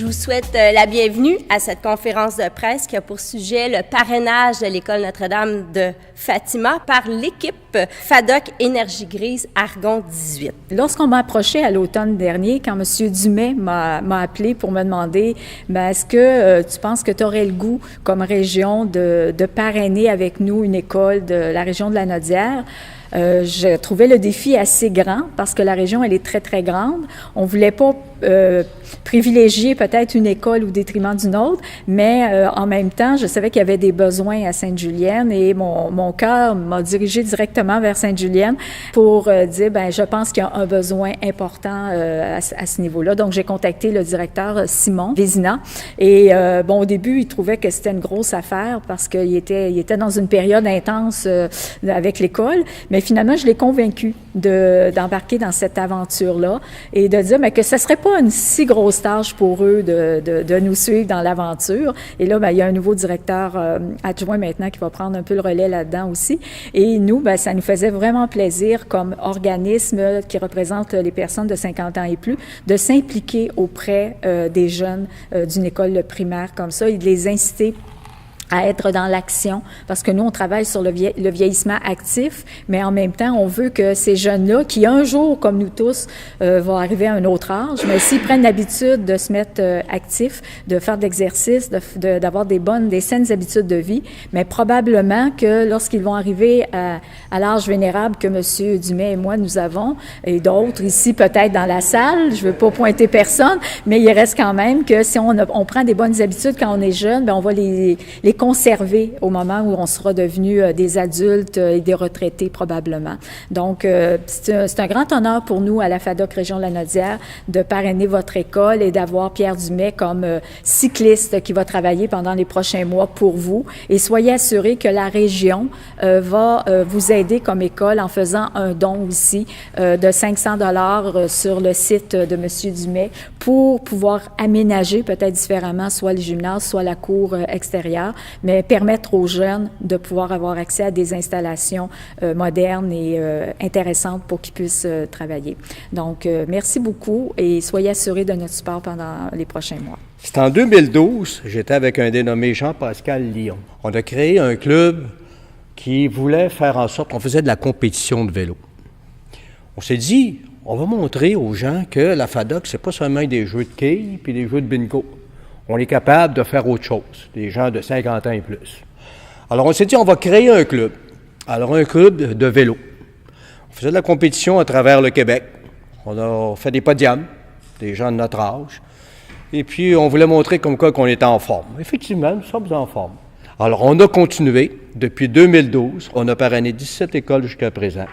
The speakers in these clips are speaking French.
Je vous souhaite la bienvenue à cette conférence de presse qui a pour sujet le parrainage de l'École Notre-Dame de Fatima par l'équipe FADOC Énergie Grise Argon 18. Lorsqu'on m'a approché à l'automne dernier, quand M. Dumais m'a appelé pour me demander est-ce que tu penses que tu aurais le goût, comme région, de parrainer avec nous une école de la région de la Naudière, je trouvais le défi assez grand parce que la région, elle est très, très grande. On voulait pas privilégier peut-être une école au détriment d'une autre, mais en même temps, je savais qu'il y avait des besoins à Sainte-Julienne et mon cœur m'a dirigé directement vers Sainte-Julienne pour dire, je pense qu'il y a un besoin important à ce niveau-là. Donc, j'ai contacté le directeur Simon Vézina et au début, il trouvait que c'était une grosse affaire parce qu'il était dans une période intense avec l'école, mais finalement, je l'ai convaincu d'embarquer dans cette aventure-là et de dire que ce serait pas une si grosse tâche pour eux de nous suivre dans l'aventure. Et là, il y a un nouveau directeur adjoint maintenant qui va prendre un peu le relais là-dedans aussi. Et nous, ça nous faisait vraiment plaisir comme organisme qui représente les personnes de 50 ans et plus, de s'impliquer auprès des jeunes d'une école primaire comme ça et de les inciter à être dans l'action, parce que nous, on travaille sur le vieillissement actif, mais en même temps, on veut que ces jeunes-là, qui un jour, comme nous tous, vont arriver à un autre âge, mais s'ils prennent l'habitude de se mettre actifs, de faire de l'exercice, d'avoir des saines habitudes de vie, mais probablement que lorsqu'ils vont arriver à l'âge vénérable que M. Dumais et moi, nous avons, et d'autres ici, peut-être dans la salle, je ne veux pas pointer personne, mais il reste quand même que si on prend des bonnes habitudes quand on est jeune, on va les conserver au moment où on sera devenus des adultes et des retraités probablement. Donc, c'est un grand honneur pour nous à la FADOC Région de la Naudière de parrainer votre école et d'avoir Pierre Dumais comme cycliste qui va travailler pendant les prochains mois pour vous. Et soyez assurés que la région va vous aider comme école en faisant un don aussi de 500 $ sur le site de M. Dumais pour pouvoir aménager peut-être différemment soit le gymnase, soit la cour extérieure, mais permettre aux jeunes de pouvoir avoir accès à des installations modernes et intéressantes pour qu'ils puissent travailler. Donc, merci beaucoup et soyez assurés de notre support pendant les prochains mois. C'est en 2012, j'étais avec un dénommé Jean-Pascal Lyon. On a créé un club qui voulait faire en sorte qu'on faisait de la compétition de vélo. On s'est dit, on va montrer aux gens que la FADOC, c'est pas seulement des jeux de quilles puis des jeux de bingo. On est capable de faire autre chose, des gens de 50 ans et plus. Alors, on s'est dit, on va créer un club. Alors, un club de vélo. On faisait de la compétition à travers le Québec. On a fait des podiums, des gens de notre âge. Et puis, on voulait montrer comme quoi qu'on était en forme. Effectivement, nous sommes en forme. Alors, on a continué. Depuis 2012, on a parrainé 17 écoles jusqu'à présent.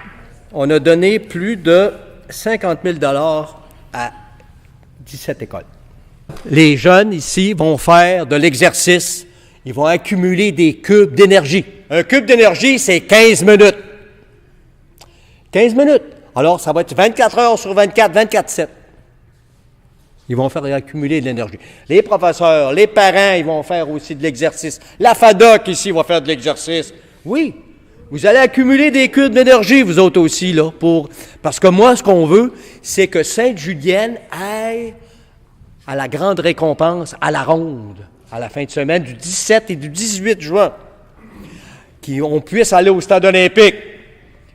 On a donné plus de 50 000 $ à 17 écoles. Les jeunes ici vont faire de l'exercice. Ils vont accumuler des cubes d'énergie. Un cube d'énergie, c'est 15 minutes. 15 minutes. Alors, ça va être 24 heures sur 24, 24/7. Ils vont faire accumuler de l'énergie. Les professeurs, les parents, ils vont faire aussi de l'exercice. La FADOC ici va faire de l'exercice. Oui, vous allez accumuler des cubes d'énergie, vous autres aussi, là, parce que moi, ce qu'on veut, c'est que Sainte-Julienne aille à la grande récompense, à la ronde, à la fin de semaine du 17 et du 18 juin, qu'on puisse aller au stade olympique.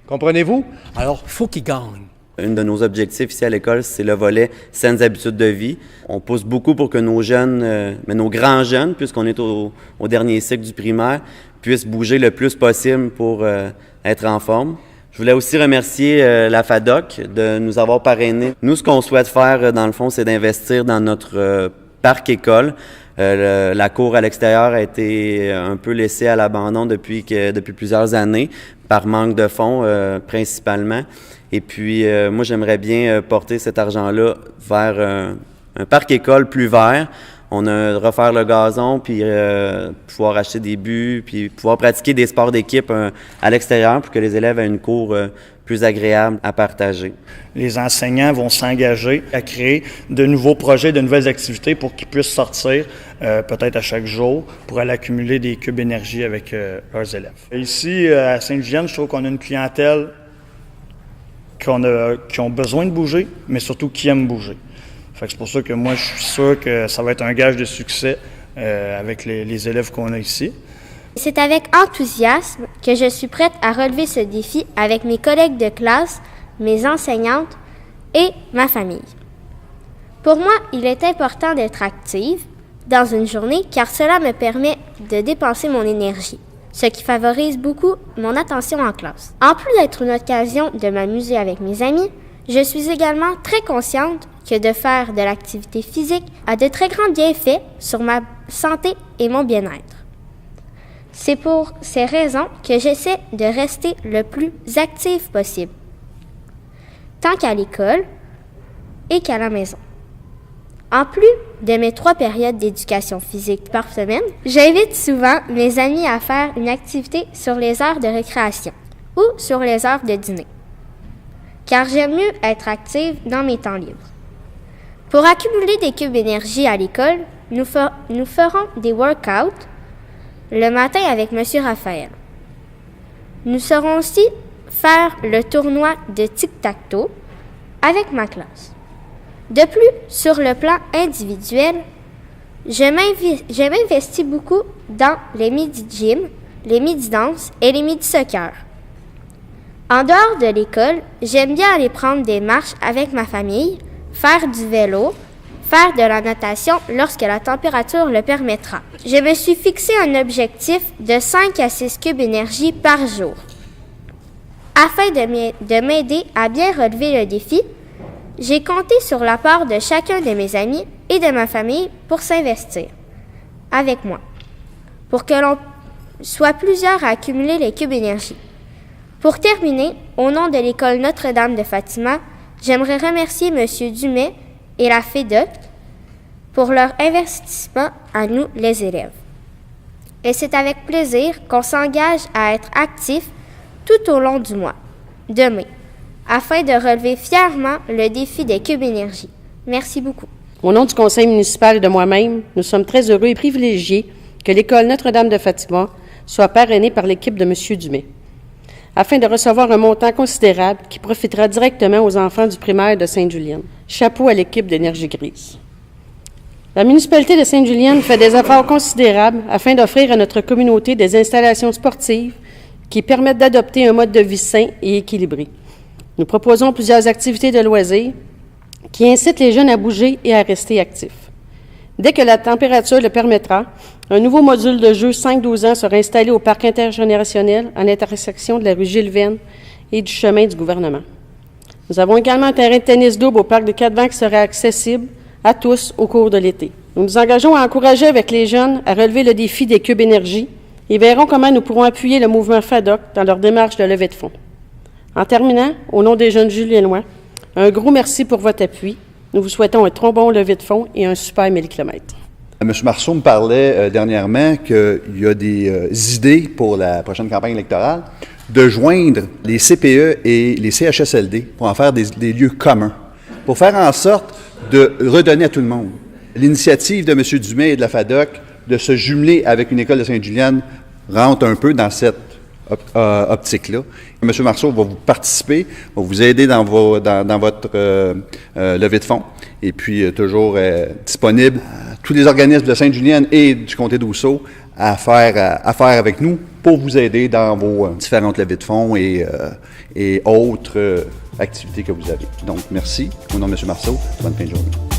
Comprenez-vous? Alors, il faut qu'ils gagnent. Un de nos objectifs ici à l'école, c'est le volet saines habitudes de vie. On pousse beaucoup pour que nos jeunes, mais nos grands jeunes, puisqu'on est au dernier cycle du primaire, puissent bouger le plus possible pour être en forme. Je voulais aussi remercier la FADOC de nous avoir parrainés. Nous, ce qu'on souhaite faire, dans le fond, c'est d'investir dans notre parc école. La cour à l'extérieur a été un peu laissée à l'abandon depuis plusieurs années, par manque de fonds principalement. Et puis, moi, j'aimerais bien porter cet argent-là vers un parc école plus vert. On a refaire le gazon, puis pouvoir acheter des buts, puis pouvoir pratiquer des sports d'équipe à l'extérieur pour que les élèves aient une cour plus agréable à partager. Les enseignants vont s'engager à créer de nouveaux projets, de nouvelles activités pour qu'ils puissent sortir peut-être à chaque jour pour aller accumuler des cubes d'énergie avec leurs élèves. Ici, à Sainte-Julienne, je trouve qu'on a une clientèle qui ont besoin de bouger, mais surtout qui aiment bouger. Fait que c'est pour ça que moi, je suis sûr que ça va être un gage de succès avec les élèves qu'on a ici. C'est avec enthousiasme que je suis prête à relever ce défi avec mes collègues de classe, mes enseignantes et ma famille. Pour moi, il est important d'être active dans une journée car cela me permet de dépenser mon énergie, ce qui favorise beaucoup mon attention en classe. En plus d'être une occasion de m'amuser avec mes amis, je suis également très consciente que de faire de l'activité physique a de très grands bienfaits sur ma santé et mon bien-être. C'est pour ces raisons que j'essaie de rester le plus active possible, tant qu'à l'école et qu'à la maison. En plus de mes 3 périodes d'éducation physique par semaine, j'invite souvent mes amis à faire une activité sur les heures de récréation ou sur les heures de dîner, car j'aime mieux être active dans mes temps libres. Pour accumuler des cubes énergie à l'école, nous ferons des workouts le matin avec M. Raphaël. Nous saurons aussi faire le tournoi de tic-tac-toe avec ma classe. De plus, sur le plan individuel, je m'investis beaucoup dans les midi-gym, les midi-danses et les midi-soccer. En dehors de l'école, j'aime bien aller prendre des marches avec ma famille, faire du vélo, faire de la natation lorsque la température le permettra. Je me suis fixé un objectif de 5 à 6 cubes énergie par jour. Afin de m'aider à bien relever le défi, j'ai compté sur l'apport de chacun de mes amis et de ma famille pour s'investir avec moi, pour que l'on soit plusieurs à accumuler les cubes énergie. Pour terminer, au nom de l'école Notre-Dame de Fatima, j'aimerais remercier M. Dumais et la FEDOC pour leur investissement à nous, les élèves. Et c'est avec plaisir qu'on s'engage à être actifs tout au long du mois de mai, afin de relever fièrement le défi des cubes énergie. Merci beaucoup. Au nom du conseil municipal et de moi-même, nous sommes très heureux et privilégiés que l'école Notre-Dame de Fatima soit parrainée par l'équipe de M. Dumais, afin de recevoir un montant considérable qui profitera directement aux enfants du primaire de Sainte-Julienne. Chapeau à l'équipe d'Énergie Grise. La municipalité de Sainte-Julienne fait des efforts considérables afin d'offrir à notre communauté des installations sportives qui permettent d'adopter un mode de vie sain et équilibré. Nous proposons plusieurs activités de loisirs qui incitent les jeunes à bouger et à rester actifs. Dès que la température le permettra, un nouveau module de jeu 5-12 ans sera installé au parc intergénérationnel à l'intersection de la rue Gilles-Venne et du chemin du gouvernement. Nous avons également un terrain de tennis double au parc de Quatre-Vents qui sera accessible à tous au cours de l'été. Nous nous engageons à encourager avec les jeunes à relever le défi des cubes énergie et verrons comment nous pourrons appuyer le mouvement FADOC dans leur démarche de levée de fonds. En terminant, au nom des jeunes juliennois, un gros merci pour votre appui. Nous vous souhaitons un trop bon levée de fonds et un super 1000 km. M. Marceau me parlait dernièrement qu'il y a des idées pour la prochaine campagne électorale de joindre les CPE et les CHSLD pour en faire des lieux communs, pour faire en sorte de redonner à tout le monde. L'initiative de M. Dumais et de la FADOC de se jumeler avec une école de Sainte-Julienne rentre un peu dans cette optique-là. M. Marceau va vous participer, va vous aider dans votre levée de fonds et puis toujours disponible à tous les organismes de Sainte-Julienne et du comté d'Ousseau à faire avec nous pour vous aider dans vos différentes levées de fonds et autres activités que vous avez. Donc, merci. Au nom de M. Marceau, bonne fin de journée.